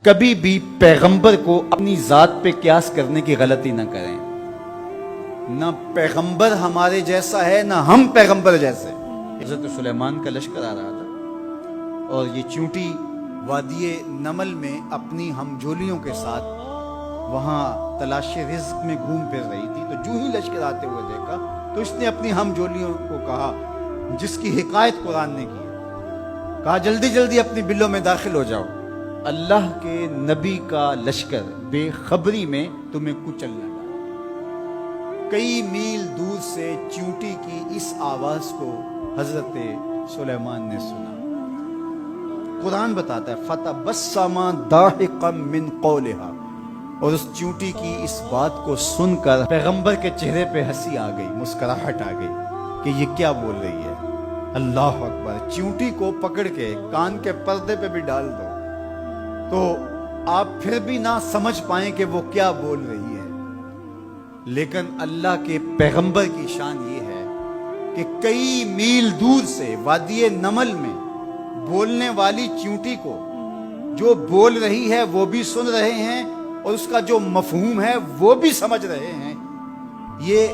کبھی بھی پیغمبر کو اپنی ذات پہ قیاس کرنے کی غلطی نہ کریں۔ نہ پیغمبر ہمارے جیسا ہے نہ ہم پیغمبر جیسے۔ حضرت سلیمان کا لشکر آ رہا تھا اور یہ چونٹی وادی نمل میں اپنی ہمجولیوں کے ساتھ وہاں تلاش رزق میں گھوم پھر رہی تھی، تو جو ہی لشکر آتے ہوئے دیکھا تو اس نے اپنی ہمجولیوں کو کہا، جس کی حکایت قرآن نے کی، کہا جلدی جلدی اپنی بلوں میں داخل ہو جاؤ، اللہ کے نبی کا لشکر بے خبری میں تمہیں کچل نہ ڈالے۔ کئی میل دور سے چونٹی کی اس آواز کو حضرت سلیمان نے سنا۔ قرآن بتاتا ہے فَتَبَسَّمَ ضَاحِكًا مِّن قَوْلِهَا، اور اس چونٹی کی اس بات کو سن کر پیغمبر کے چہرے پہ ہنسی آ گئی، مسکراہٹ آ گئی کہ یہ کیا بول رہی ہے۔ اللہ اکبر! چونٹی کو پکڑ کے کان کے پردے پہ بھی ڈال دو تو آپ پھر بھی نہ سمجھ پائیں کہ وہ کیا بول رہی ہے، لیکن اللہ کے پیغمبر کی شان یہ ہے کہ کئی میل دور سے وادی نمل میں بولنے والی چونٹی کو جو بول رہی ہے وہ بھی سن رہے ہیں اور اس کا جو مفہوم ہے وہ بھی سمجھ رہے ہیں۔ یہ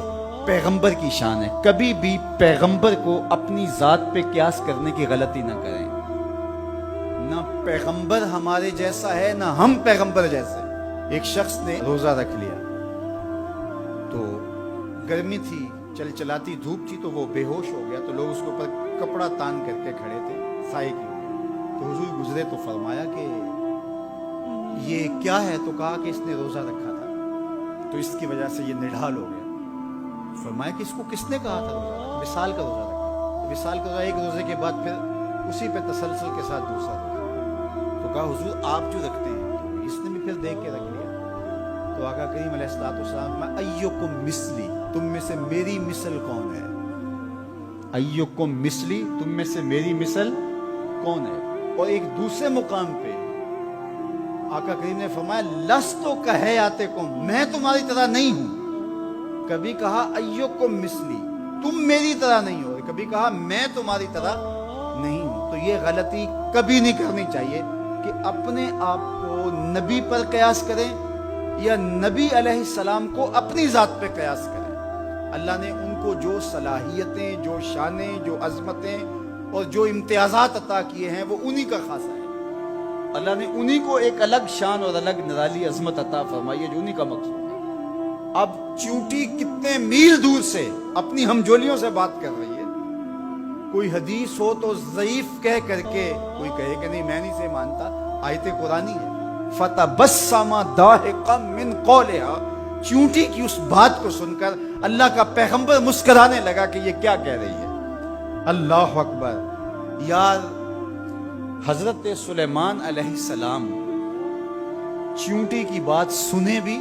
پیغمبر کی شان ہے۔ کبھی بھی پیغمبر کو اپنی ذات پہ قیاس کرنے کی غلطی نہ کریں۔ نہ پیغمبر ہمارے جیسا ہے نہ ہم پیغمبر جیسے۔ ایک شخص نے روزہ رکھ لیا تو گرمی تھی، چلاتی دھوپ تھی، تو وہ بے ہوش ہو گیا، تو لوگ اس کے اوپر کپڑا تان کر کے کھڑے تھے سائے کی۔ تو حضور گزرے تو فرمایا کہ یہ کیا ہے؟ تو کہا کہ اس نے روزہ رکھا تھا تو اس کی وجہ سے یہ نڈھال ہو گیا۔ فرمایا کہ اس کو کس نے کہا تھا روزہ رکھا؟ وصال کا روزہ رکھا۔ وصال کا روزہ ایک روزے کے بعد پھر اسی پہ تسلسل کے ساتھ دوسرا روزہ۔ تو کہا حضور آپ جو رکھتے ہیں، تو اس نے بھی پھر دیکھ کے رکھ لیا۔ تو آقا کریم علیہ السلام میں ایکم مثلی، تم میں سے میری مثل کون ہے؟ ایکم مثلی، تم میں سے میری مثل کون ہے؟ اور ایک دوسرے مقام پہ آقا کریم نے فرمایا لستو کہیاتکم، میں تمہاری طرح نہیں ہوں۔ کبھی کہا ایکم مثلی، تم میری طرح نہیں ہو، کبھی کہا میں تمہاری طرح نہیں ہوں۔ تو یہ غلطی کبھی نہیں کرنی چاہیے کہ اپنے آپ کو نبی پر قیاس کریں یا نبی علیہ السلام کو اپنی ذات پہ قیاس کریں۔ اللہ نے ان کو جو صلاحیتیں، جو شانیں، جو عظمتیں اور جو امتیازات عطا کیے ہیں وہ انہی کا خاصہ ہے۔ اللہ نے انہی کو ایک الگ شان اور الگ نرالی عظمت عطا فرمائی ہے جو انہی کا مقصود ہے۔ اب چونٹی کتنے میل دور سے اپنی ہمجولیوں سے بات کر رہی ہے۔ کوئی حدیث ہو تو ضعیف کہہ کر کے کوئی کہے کہ نہیں میں نہیں سے مانتا، آیت قرآنی ہے فَتَبَسَّمَ ضَاحِكًا مِّن قَوْلِهَا، چونٹی کی اس بات کو سن کر اللہ کا پیغمبر مسکرانے لگا کہ یہ کیا کہہ رہی ہے۔ اللہ اکبر! یار حضرت سلیمان علیہ السلام چونٹی کی بات سنے بھی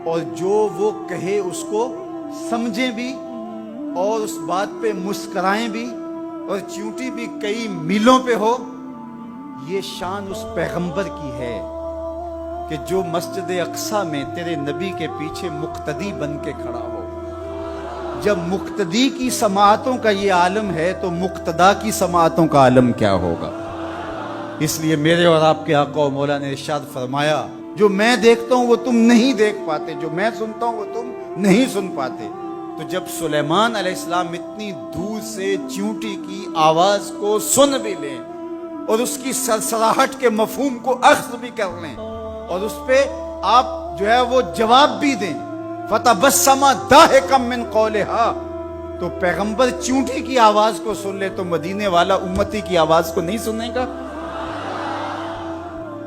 اور جو وہ کہے اس کو سمجھیں بھی اور اس بات پہ مسکرائیں بھی، اور چونٹی بھی کئی میلوں پہ ہو۔ یہ شان اس پیغمبر کی ہے کہ جو مسجد اقصیٰ میں تیرے نبی کے پیچھے مقتدی بن کے کھڑا ہو۔ جب مقتدی کی سماعتوں کا یہ عالم ہے تو مقتدا کی سماعتوں کا عالم کیا ہوگا؟ اس لیے میرے اور آپ کے آقا و مولا نے ارشاد فرمایا جو میں دیکھتا ہوں وہ تم نہیں دیکھ پاتے، جو میں سنتا ہوں وہ تم نہیں سن پاتے۔ تو جب سلیمان علیہ السلام اتنی دور سے چونٹی کی آواز کو سن بھی لیں اور اس کی سرسراہٹ کے مفہوم کو اخذ بھی کر لیں اور اس پہ آپ جو ہے وہ جواب بھی دیں، فَتَبَسَّمَ ضَاحِكًا مِّن قَوْلِهَا، تو پیغمبر چونٹی کی آواز کو سن لے تو مدینے والا امتی کی آواز کو نہیں سننے گا؟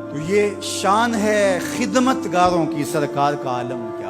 تو یہ شان ہے خدمت گاروں کی، سرکار کا عالم کیا